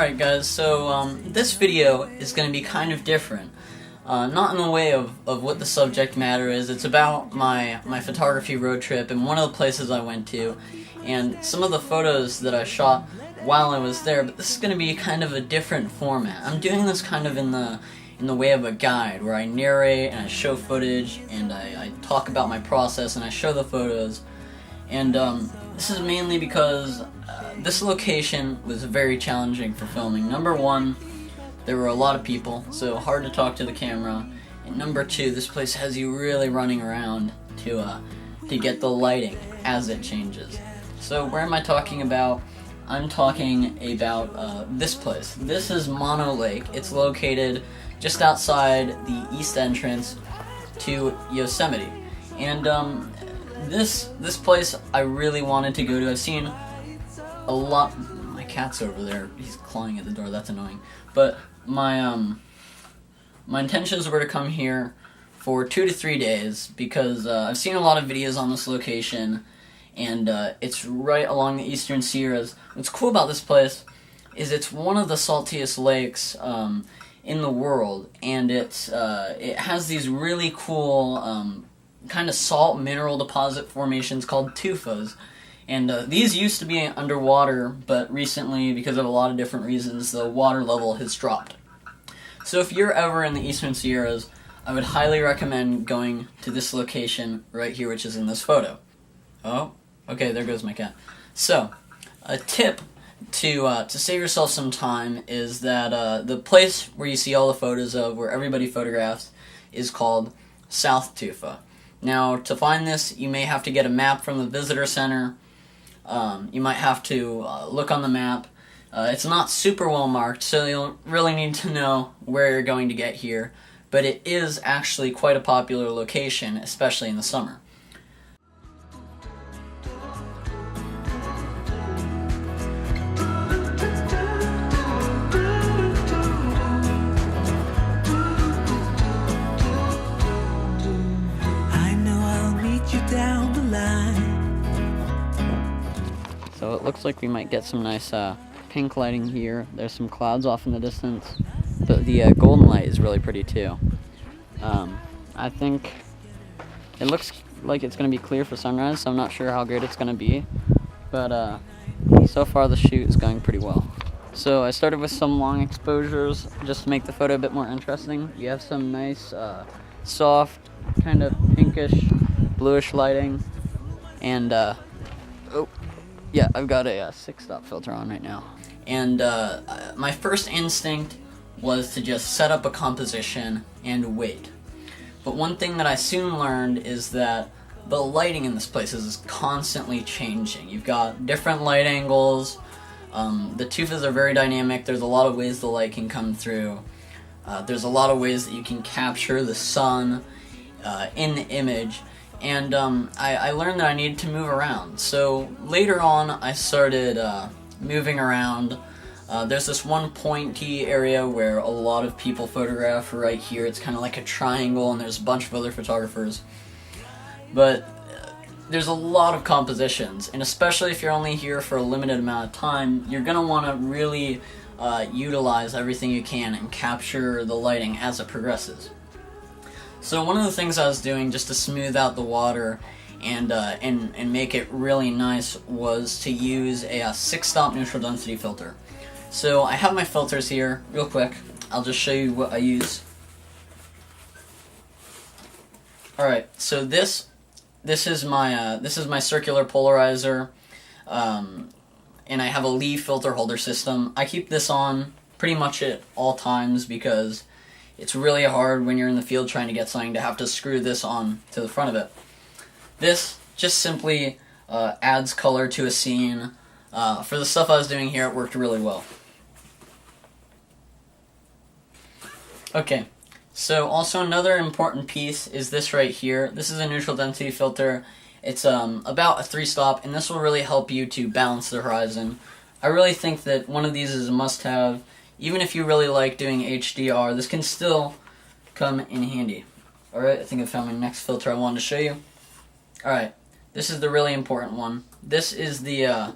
Alright guys, so this video is going to be kind of different. Not in the way of what the subject matter is. It's about my photography road trip and one of the places I went to and some of the photos that I shot while I was there, but this is going to be kind of a different format. I'm doing this kind of in the way of a guide where I narrate and I show footage and I talk about my process and I show the photos. And this is mainly because this location was very challenging for filming. Number one, there were a lot of people, so hard to talk to the camera. And number two, this place has you really running around to get the lighting as it changes. So where am I talking about? I'm talking about this place. This is Mono Lake. It's located just outside the east entrance to Yosemite. And this place I really wanted to go to. I've seen a lot. My cat's over there. He's clawing at the door. That's annoying. But my intentions were to come here for 2 to 3 days because I've seen a lot of videos on this location, and it's right along the Eastern Sierras. What's cool about this place is it's one of the saltiest lakes in the world, and it has these really cool kind of salt mineral deposit formations called Tufas. And these used to be underwater, but recently, because of a lot of different reasons, the water level has dropped. So if you're ever in the Eastern Sierras, I would highly recommend going to this location right here, which is in this photo. Oh, okay, there goes my cat. So, a tip to save yourself some time is that the place where you see all the photos of, where everybody photographs, is called South Tufa. Now, to find this, you may have to get a map from the visitor center. You might have to look on the map. It's not super well marked, so you'll really need to know where you're going to get here. But it is actually quite a popular location, especially in the summer. So it looks like we might get some nice pink lighting here. There's some clouds off in the distance, but the golden light is really pretty too. I think it looks like it's going to be clear for sunrise, so I'm not sure how great it's going to be, but so far the shoot is going pretty well. So I started with some long exposures just to make the photo a bit more interesting. You have some nice soft, kind of pinkish, bluish lighting, and yeah, I've got a 6-stop filter on right now. And my first instinct was to just set up a composition and wait. But one thing that I soon learned is that the lighting in this place is constantly changing. You've got different light angles. The tufas are very dynamic. There's a lot of ways the light can come through. There's a lot of ways that you can capture the sun in the image. And I learned that I needed to move around. So later on, I started moving around. There's this one pointy area where a lot of people photograph right here. It's kind of like a triangle, and there's a bunch of other photographers. But there's a lot of compositions, and especially if you're only here for a limited amount of time, you're going to want to really utilize everything you can and capture the lighting as it progresses. So one of the things I was doing just to smooth out the water and make it really nice was to use a 6-stop neutral density filter. So I have my filters here, real quick. I'll just show you what I use. Alright, so this is my circular polarizer, and I have a leaf filter holder system. I keep this on pretty much at all times because it's really hard when you're in the field trying to get something to have to screw this on to the front of it. This just simply adds color to a scene. For the stuff I was doing here, it worked really well. Okay, so also another important piece is this right here. This is a neutral density filter. It's about a 3-stop, and this will really help you to balance the horizon. I really think that one of these is a must-have. Even if you really like doing HDR, this can still come in handy. Alright, I think I found my next filter I wanted to show you. Alright, this is the really important one. This is the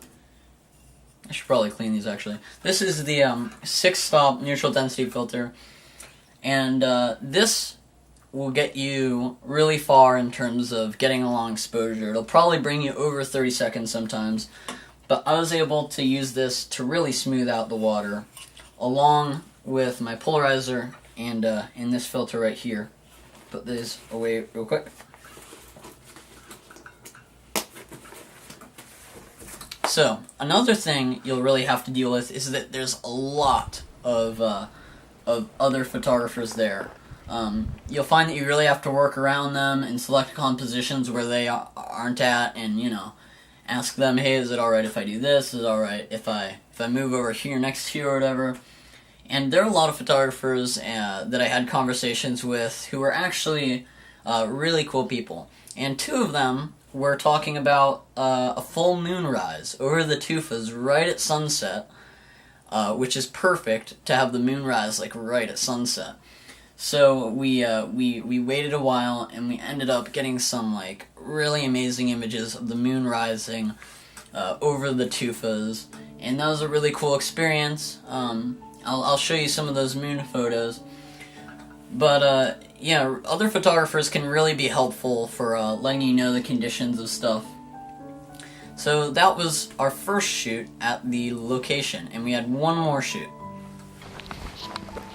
I should probably clean these actually. This is the 6-stop neutral density filter, and this will get you really far in terms of getting a long exposure. It'll probably bring you over 30 seconds sometimes, but I was able to use this to really smooth out the water, along with my polarizer and in this filter right here. Put these away real quick. So, another thing you'll really have to deal with is that there's a lot of other photographers there. You'll find that you really have to work around them and select compositions where they aren't at, and ask them, hey, is it alright if I do this? Is it alright if I move over here next to you or whatever? And there are a lot of photographers that I had conversations with who were actually really cool people. And 2 of them were talking about a full moonrise over the Tufas right at sunset, which is perfect to have the moonrise like right at sunset. So we waited a while, and we ended up getting some like really amazing images of the moon rising over the Tufas, and that was a really cool experience. I'll show you some of those moon photos. But yeah, other photographers can really be helpful for letting you know the conditions of stuff. So that was our first shoot at the location, and we had one more shoot.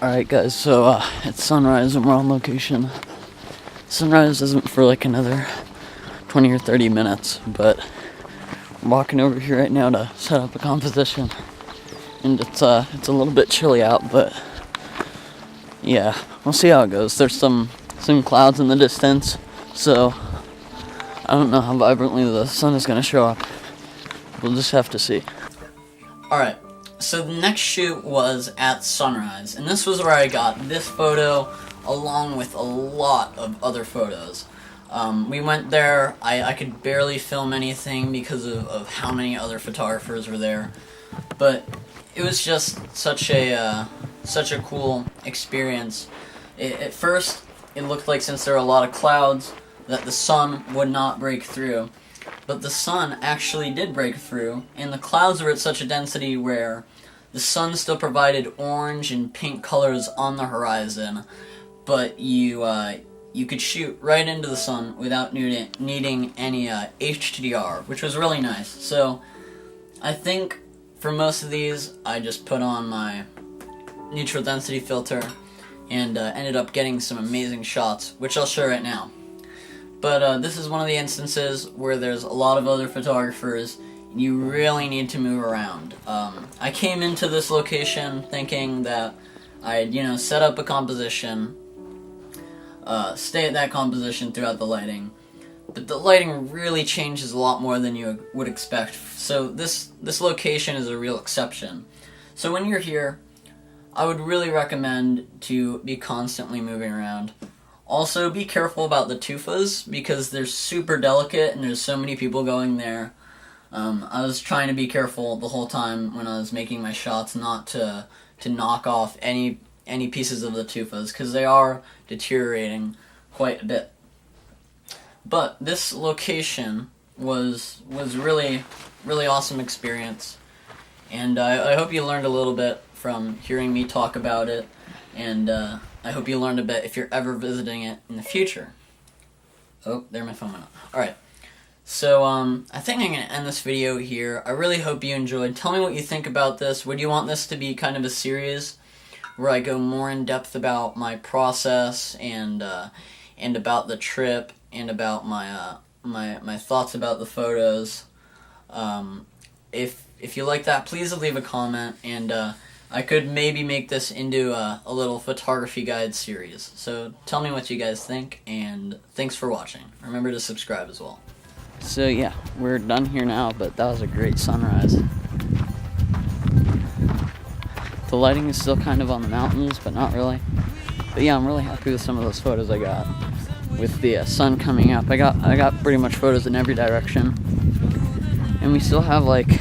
Alright guys, so it's sunrise and we're on location. Sunrise isn't for like another 20 or 30 minutes, but I'm walking over here right now to set up a composition. And it's a little bit chilly out, but yeah, we'll see how it goes. There's some clouds in the distance, so I don't know how vibrantly the sun is going to show up. We'll just have to see. Alright, so the next shoot was at sunrise, and this was where I got this photo along with a lot of other photos. We went there, I could barely film anything because of how many other photographers were there, but it was just such a cool experience. At first, it looked like, since there were a lot of clouds, that the sun would not break through. But the sun actually did break through, and the clouds were at such a density where the sun still provided orange and pink colors on the horizon, but you could shoot right into the sun without needing any HDR, which was really nice. So I think for most of these, I just put on my neutral density filter and ended up getting some amazing shots, which I'll show right now. But this is one of the instances where there's a lot of other photographers, and you really need to move around. I came into this location thinking that I'd, set up a composition, stay at that composition throughout the lighting, but the lighting really changes a lot more than you would expect. So this location is a real exception. So when you're here, I would really recommend to be constantly moving around. Also, be careful about the Tufas, because they're super delicate and there's so many people going there. I was trying to be careful the whole time when I was making my shots not to knock off any pieces of the Tufas, because they are deteriorating quite a bit. But this location was really awesome experience, and I hope you learned a little bit from hearing me talk about it, and I hope you learned a bit if you're ever visiting it in the future. Oh, there my phone went off. Alright, so I think I'm going to end this video here. I really hope you enjoyed. Tell me what you think about this. Would you want this to be kind of a series where I go more in depth about my process and about the trip and about my thoughts about the photos? If you like that, please leave a comment, and I could maybe make this into a little photography guide series. So tell me what you guys think, and thanks for watching. Remember to subscribe as well. So yeah, we're done here now, but that was a great sunrise. The lighting is still kind of on the mountains, but not really. But yeah, I'm really happy with some of those photos I got with the sun coming up. I got pretty much photos in every direction, and we still have like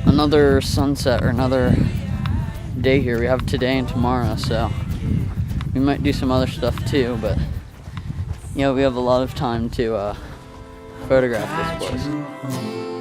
another sunset or another day here. We have today and tomorrow, so we might do some other stuff too, but we have a lot of time to photograph this place.